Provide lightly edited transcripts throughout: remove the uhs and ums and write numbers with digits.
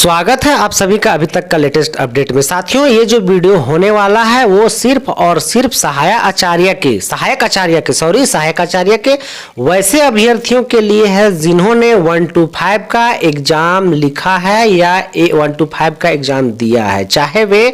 स्वागत है आप सभी का अभी तक का लेटेस्ट अपडेट में। साथियों, ये जो वीडियो होने वाला है वो सिर्फ और सिर्फ सहायक आचार्य के वैसे अभ्यर्थियों के लिए है जिन्होंने 125 का एग्जाम लिखा है या 125 का एग्जाम दिया है, चाहे वे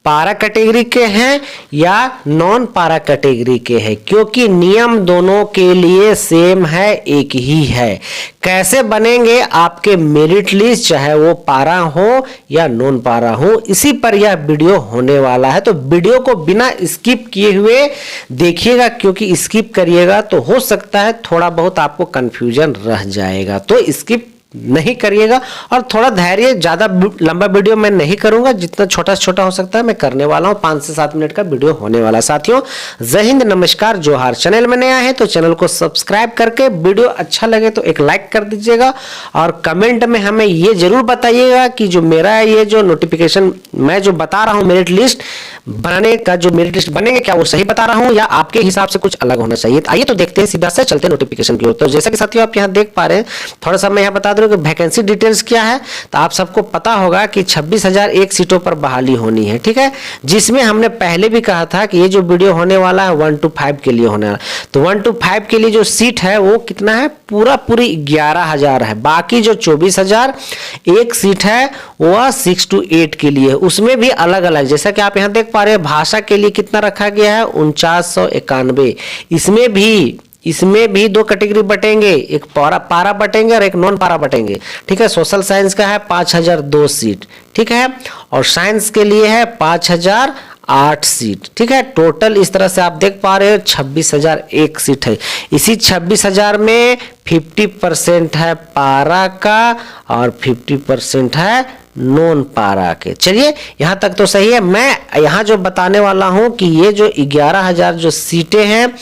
पारा कैटेगरी के हैं या नॉन पारा कैटेगरी के हैं, क्योंकि नियम दोनों के लिए सेम है, एक ही है। कैसे बनेंगे आपके मेरिट लिस्ट, चाहे वो पारा हो या नॉन पारा हो, इसी पर यह वीडियो होने वाला है। तो वीडियो को बिना स्किप किए हुए देखिएगा, क्योंकि स्किप करिएगा तो हो सकता है थोड़ा बहुत आपको कंफ्यूजन रह जाएगा। तो स्किप नहीं करिएगा और थोड़ा धैर्य, ज्यादा लंबा वीडियो मैं नहीं करूंगा, जितना छोटा से छोटा हो सकता है मैं करने वाला हूं। 5 से 7 मिनट का वीडियो होने वाला। साथियों, जय हिंद, नमस्कार, जोहार। चैनल में नया है तो चैनल को सब्सक्राइब करके वीडियो अच्छा लगे तो एक लाइक कर दीजिएगा और कमेंट में हमें ये जरूर बताइएगा कि जो मेरा ये जो नोटिफिकेशन मैं जो बता रहा हूँ, मेरिट लिस्ट बनाने का जो मेरिट लिस्ट बनेंगे, क्या वो सही बता रहा हूँ या आपके हिसाब से कुछ अलग होना चाहिए। आइए तो देखते हैं, सीधा से चलते हैं नोटिफिकेशन की ओर। तो जैसा कि साथियों आप यहाँ देख पा रहे हैं, थोड़ा सा मैं यहाँ बता दूं कि वैकेंसी डिटेल्स क्या है। तो आप सबको पता होगा कि 26,001 सीटों पर बहाली होनी है, ठीक है, जिसमें हमने पहले भी कहा था कि ये जो वीडियो होने वाला है 125 के लिए होने वाला। तो 125 के लिए जो सीट है वो कितना है, पूरी 11,000 है। बाकी जो 24,001 सीट है वह 6 to 8 के लिए, उसमें भी अलग अलग, जैसा कि आप यहाँ देख पा रहे हैं। भाषा के लिए कितना रखा गया है, 4991। इसमें भी 2 कैटेगरी बटेंगे, एक पारा बटेंगे और एक नॉन पारा बटेंगे, ठीक है। सोशल साइंस का है 5,002 सीट, ठीक है, और साइंस के लिए है 5,008 सीट, ठीक है। टोटल इस तरह से आप देख पा रहे हो 26,001 सीट है। इसी 26,000 में 50% है पारा का और 50% है नॉन पारा के। चलिए, यहां तक तो सही है। मैं यहां जो बताने वाला हूं कि ये जो 11,000 जो सीटें हैं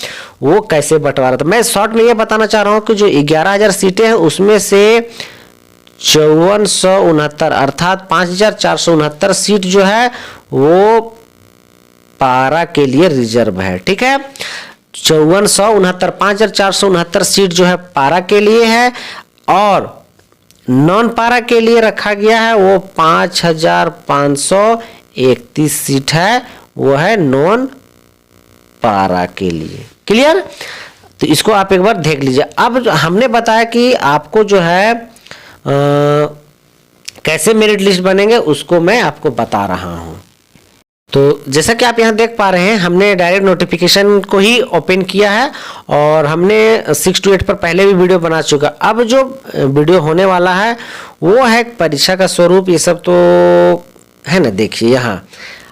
वो कैसे बंटवारा था। मैं शॉर्ट में ये बताना चाह रहा हूं कि जो 11,000 सीटें हैं उसमें से 5469 अर्थात 5,469 सीट जो है वो पारा के लिए रिजर्व है, ठीक है। 5,469 सीट जो है पारा के लिए है और नॉन पारा के लिए रखा गया है वो 5,531 सीट है, वो है नॉन पारा के लिए। क्लियर? तो इसको आप एक बार देख लीजिए। अब हमने बताया कि आपको जो है कैसे मेरिट लिस्ट बनेंगे उसको मैं आपको बता रहा हूं। तो जैसा कि आप यहाँ देख पा रहे हैं, हमने डायरेक्ट नोटिफिकेशन को ही ओपन किया है और हमने 6 to 8 पर पहले भी वीडियो बना चुका। अब जो वीडियो होने वाला है वो है परीक्षा का स्वरूप, ये सब तो है ना। देखिए, यहाँ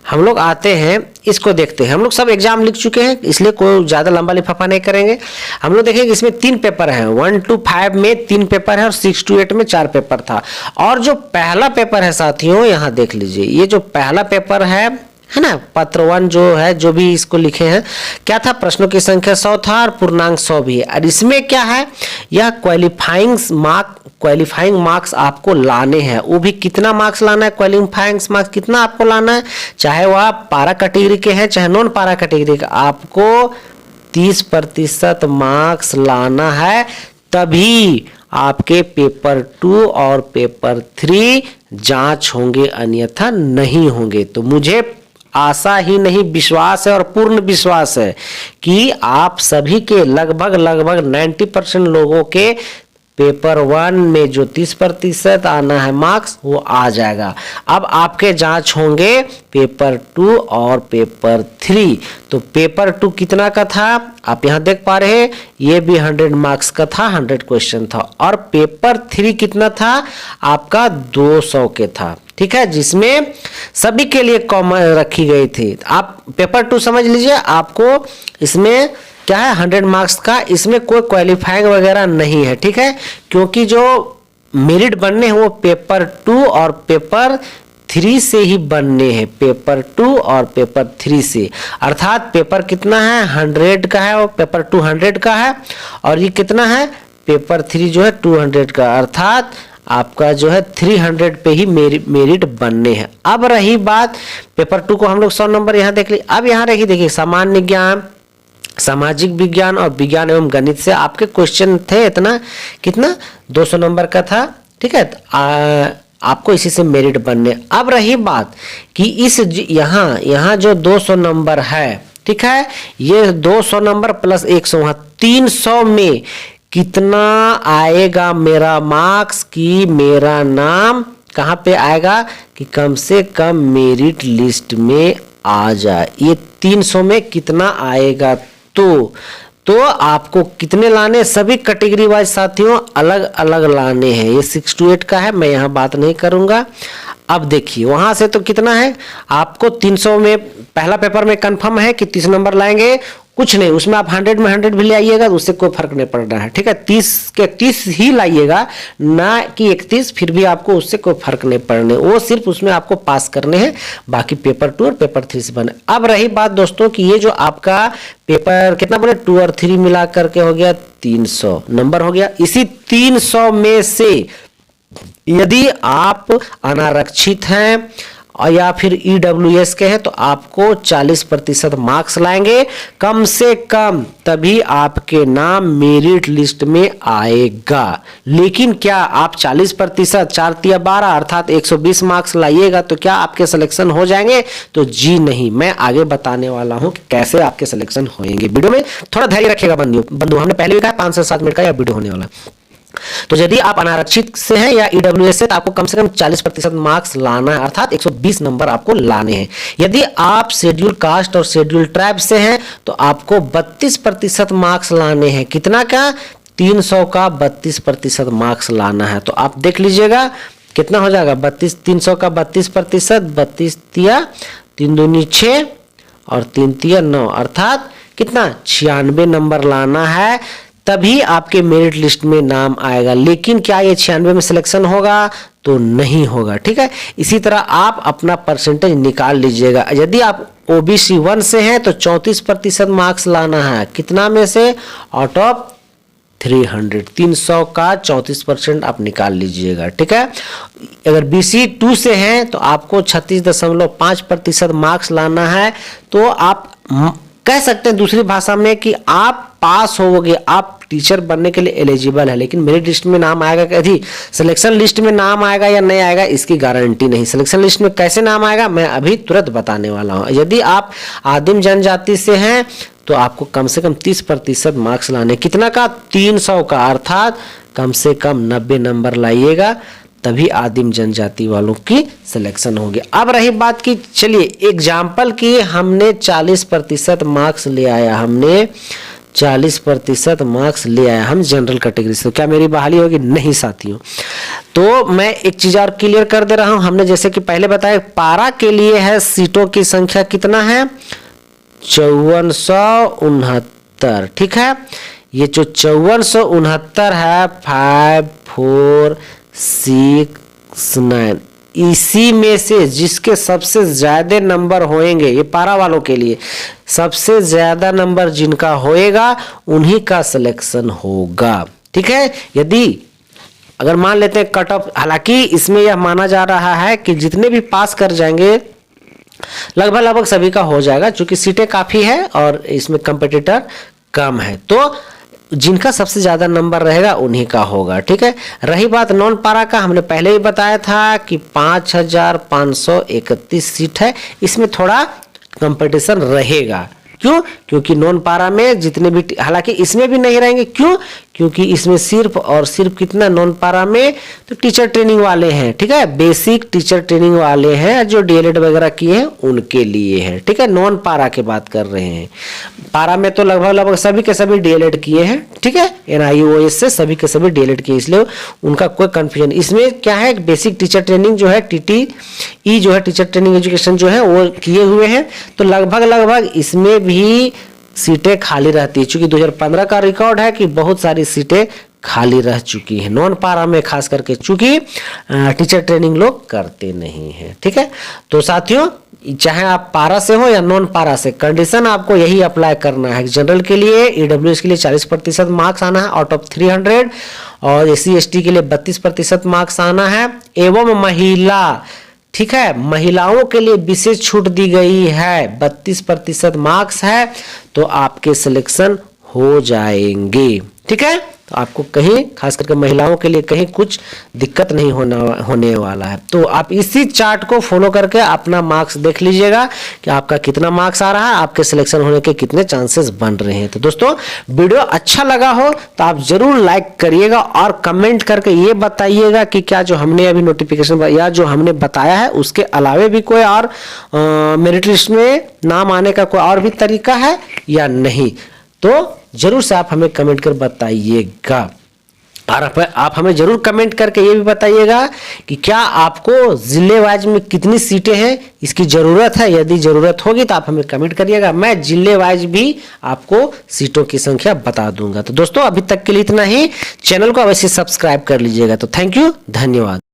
हम लोग आते हैं, इसको देखते हैं। हम लोग सब एग्जाम लिख चुके हैं, इसलिए कोई ज़्यादा लंबा लिफाफा नहीं करेंगे। हम लोग देखेंगे इसमें 3 पेपर हैं। 1 to 5 में 3 पेपर है और 6 to 8 में 4 पेपर था। और जो पहला पेपर है साथियों, यहाँ देख लीजिए, ये जो पहला पेपर है ना, पत्र 1 जो है, जो भी इसको लिखे हैं, क्या था, प्रश्नों की संख्या 100 था और पूर्णांक 100 भी है। और इसमें क्या है, यह क्वालिफाइंग मार्क्स आपको लाने हैं। वो भी कितना मार्क्स लाना है, क्वालिफाइंग मार्क्स कितना आपको लाना है, चाहे वह आप पारा कैटेगरी के हैं चाहे नॉन पारा कैटेगरी के, आपको 30% मार्क्स लाना है, तभी आपके पेपर 2 और पेपर 3 जांच होंगे, अन्यथा नहीं होंगे। तो मुझे आशा ही नहीं, विश्वास है और पूर्ण विश्वास है कि आप सभी के लगभग 90% लोगों के पेपर 1 में जो 30% आना है मार्क्स वो आ जाएगा। अब आपके जांच होंगे पेपर 2 और पेपर 3। तो पेपर 2 कितना का था, आप यहाँ देख पा रहे हैं, ये भी 100 मार्क्स का था, 100 क्वेश्चन था। और पेपर 3 कितना था आपका, 200 के था, ठीक है, जिसमें सभी के लिए कॉमन रखी गई थी। आप पेपर 2 समझ लीजिए, आपको इसमें क्या है, 100 मार्क्स का, इसमें कोई क्वालिफाइंग वगैरह नहीं है, ठीक है, क्योंकि जो मेरिट बनने हैं वो पेपर 2 और पेपर 3 से ही बनने हैं, पेपर 2 और पेपर 3 से। अर्थात पेपर कितना है, 100 का है और पेपर 2 100 का है, और ये कितना है, पेपर 3 जो है 200 का, अर्थात आपका जो है 300 पे ही मेरिट बनने हैं। अब रही बात पेपर 2 को हम लोग 100 नंबर यहाँ देख ली। अब यहाँ रही, देखिए, सामान्य ज्ञान, सामाजिक विज्ञान और विज्ञान एवं गणित से आपके क्वेश्चन थे इतना, कितना, 200 नंबर का था, ठीक है। आपको इसी से मेरिट बनने। अब रही बात कि इस यहाँ जो 200 नंबर है, ठीक है, ये 200 नंबर प्लस 100, 300 में कितना आएगा मेरा मार्क्स कि मेरा नाम कहाँ पे आएगा कि कम से कम मेरिट लिस्ट में आ जाए। ये 300 में कितना आएगा, तो आपको कितने लाने, सभी कैटेगरी वाइज साथियों अलग अलग लाने हैं। ये 6 to 8 का है, मैं यहाँ बात नहीं करूँगा। अब देखिए वहां से तो कितना है, आपको 300 में पहला पेपर में कंफर्म है कि 30 नंबर लाएंगे, कुछ नहीं, उसमें आप 100 में 100 भी ले आइएगा तो उससे कोई फर्क नहीं पड़ रहा है, ठीक है। 30 के 30 ही लाइएगा, ना कि 31, फिर भी आपको उससे कोई फर्क नहीं पड़ने, वो सिर्फ उसमें आपको पास करने हैं, बाकी पेपर 2 और पेपर 3 से बने। अब रही बात दोस्तों कि ये जो आपका पेपर कितना बोले 2 और 3 मिला करके हो गया 300 नंबर हो गया। इसी 300 में से यदि आप अनारक्षित हैं या फिर EWS के हैं तो आपको 40% मार्क्स लाएंगे कम से कम, तभी आपके नाम मेरिट लिस्ट में आएगा। लेकिन क्या आप 40% 4 तिया 12 अर्थात 120 मार्क्स लाइएगा तो क्या आपके सिलेक्शन हो जाएंगे? तो जी नहीं, मैं आगे बताने वाला हूं कि कैसे आपके सिलेक्शन होंगे। वीडियो में थोड़ा धैर्य रखिएगा बंधु, हमने पहले भी कहा 5 से 7 मिनट का यह वीडियो होने वाला। तो यदि आप अनारक्षित से हैं या EWS से तो आपको कम से कम 40% मार्क्स लाना है, अर्थात 120 नंबर आपको लाने हैं। यदि आप शेड्यूल कास्ट और शेड्यूल ट्राइब से हैं तो आपको 32% मार्क्स लाने हैं। कितना का? 300 का 32% मार्क्स लाना है। तो आप देख लीजिएगा कितना हो जाएगा, 300 का 32%, 32 तिया 3 दूनी 6 और 3 तिया 9, अर्थात कितना 96 नंबर लाना है, तभी आपके मेरिट लिस्ट में नाम आएगा। लेकिन क्या ये 96 में सिलेक्शन होगा? तो नहीं होगा, ठीक है। इसी तरह आप अपना परसेंटेज निकाल लीजिएगा। यदि आप OBC 1 से हैं तो 34% मार्क्स लाना है, कितना में से? आउट ऑफ 300, 300 का 34% आप निकाल लीजिएगा, ठीक है। अगर BC 2 से हैं तो आपको 36.5% मार्क्स लाना है। तो आप कह सकते हैं दूसरी भाषा में कि आप पास होगे, आप टीचर बनने के लिए एलिजिबल है। लेकिन मेरिट लिस्ट में नाम आएगा, कभी सिलेक्शन लिस्ट में नाम आएगा या नहीं आएगा इसकी गारंटी नहीं। सिलेक्शन लिस्ट में कैसे नाम आएगा मैं अभी तुरंत बताने वाला हूं। यदि आप आदिम जनजाति से हैं तो आपको कम से कम 30% मार्क्स लाने, कितना का? 300 का, अर्थात कम से कम 90 नंबर लाइएगा, तभी आदिम जनजाति वालों की सिलेक्शन होगी। अब रही बात की, चलिए एग्जाम्पल की, हमने 40% मार्क्स ले आया, हमने 40% मार्क्स ले आया हम जनरल कैटेगरी से, तो क्या मेरी बहाली होगी? नहीं साथियों। तो मैं एक चीज और क्लियर कर दे रहा हूं, हमने जैसे कि पहले बताया पारा के लिए है सीटों की संख्या कितना है? 5469, ठीक है। ये जो 5469 है 5 4 6 9, इसी में से जिसके सबसे ज्यादा नंबर होंगे, ये पारा वालों के लिए सबसे ज्यादा नंबर जिनका होएगा उन्हीं का सिलेक्शन होगा, ठीक है। यदि अगर मान लेते हैं कट ऑफ, हालांकि इसमें यह माना जा रहा है कि जितने भी पास कर जाएंगे लगभग सभी का हो जाएगा, क्योंकि सीटें काफी है और इसमें कंपटीटर कम है, तो जिनका सबसे ज्यादा नंबर रहेगा उन्हीं का होगा, ठीक है। रही बात नॉन पारा का, हमने पहले ही बताया था कि 5531 सीट है, इसमें थोड़ा कंपटीशन रहेगा। क्यों? क्योंकि नॉन पारा में जितने भी, हालांकि इसमें भी नहीं रहेंगे, क्यों? क्योंकि इसमें सिर्फ और सिर्फ कितना नॉन पारा में तो टीचर ट्रेनिंग वाले हैं, ठीक है, बेसिक टीचर ट्रेनिंग वाले हैं, जो DLED वगैरह किए हैं उनके लिए है, ठीक है। नॉन पारा की बात कर रहे हैं, पारा में तो लगभग सभी के सभी DLED किए हैं, ठीक है, NIOS से सभी के सभी DLED किए, इसलिए उनका कोई कंफ्यूजन। इसमें क्या है, बेसिक टीचर ट्रेनिंग जो है TTE जो है टीचर ट्रेनिंग एजुकेशन जो है वो किए हुए हैं, तो लगभग इसमें भी सीटें खाली रहती है, चूंकि 2015 का रिकॉर्ड है कि बहुत सारी सीटें खाली रह चुकी हैं नॉन पारा में, खास करके चूंकि टीचर ट्रेनिंग लोग करते नहीं हैं, ठीक है। तो साथियों चाहे आप पारा से हो या नॉन पारा से, कंडीशन आपको यही अप्लाई करना है। जनरल के लिए EWS के लिए 40% मार्क्स आना है आउट ऑफ 300 और SC ST के लिए 32% मार्क्स आना है, एवं महिला, ठीक है, महिलाओं के लिए विशेष छूट दी गई है, 32% मार्क्स है तो आपके सिलेक्शन हो जाएंगे, ठीक है। तो आपको कहीं खास करके महिलाओं के लिए कहीं कुछ दिक्कत नहीं होने वाला है। तो आप इसी चार्ट को फॉलो करके अपना मार्क्स देख लीजिएगा कि आपका कितना मार्क्स आ रहा है, आपके सिलेक्शन होने के कितने चांसेस बन रहे हैं। तो दोस्तों वीडियो अच्छा लगा हो तो आप जरूर लाइक करिएगा और कमेंट करके ये बताइएगा कि क्या जो हमने अभी नोटिफिकेशन या जो हमने बताया है उसके अलावे भी कोई और मेरिट लिस्ट में नाम आने का कोई और भी तरीका है या नहीं। तो जरूर से आप हमें कमेंट कर बताइएगा। और आप हमें जरूर कमेंट करके ये भी बताइएगा कि क्या आपको जिले वाइज में कितनी सीटें हैं, इसकी ज़रूरत है। यदि ज़रूरत होगी तो आप हमें कमेंट करिएगा, मैं जिले वाइज भी आपको सीटों की संख्या बता दूंगा। तो दोस्तों अभी तक के लिए इतना ही। चैनल को अवश्य सब्सक्राइब कर लीजिएगा। तो थैंक यू, धन्यवाद।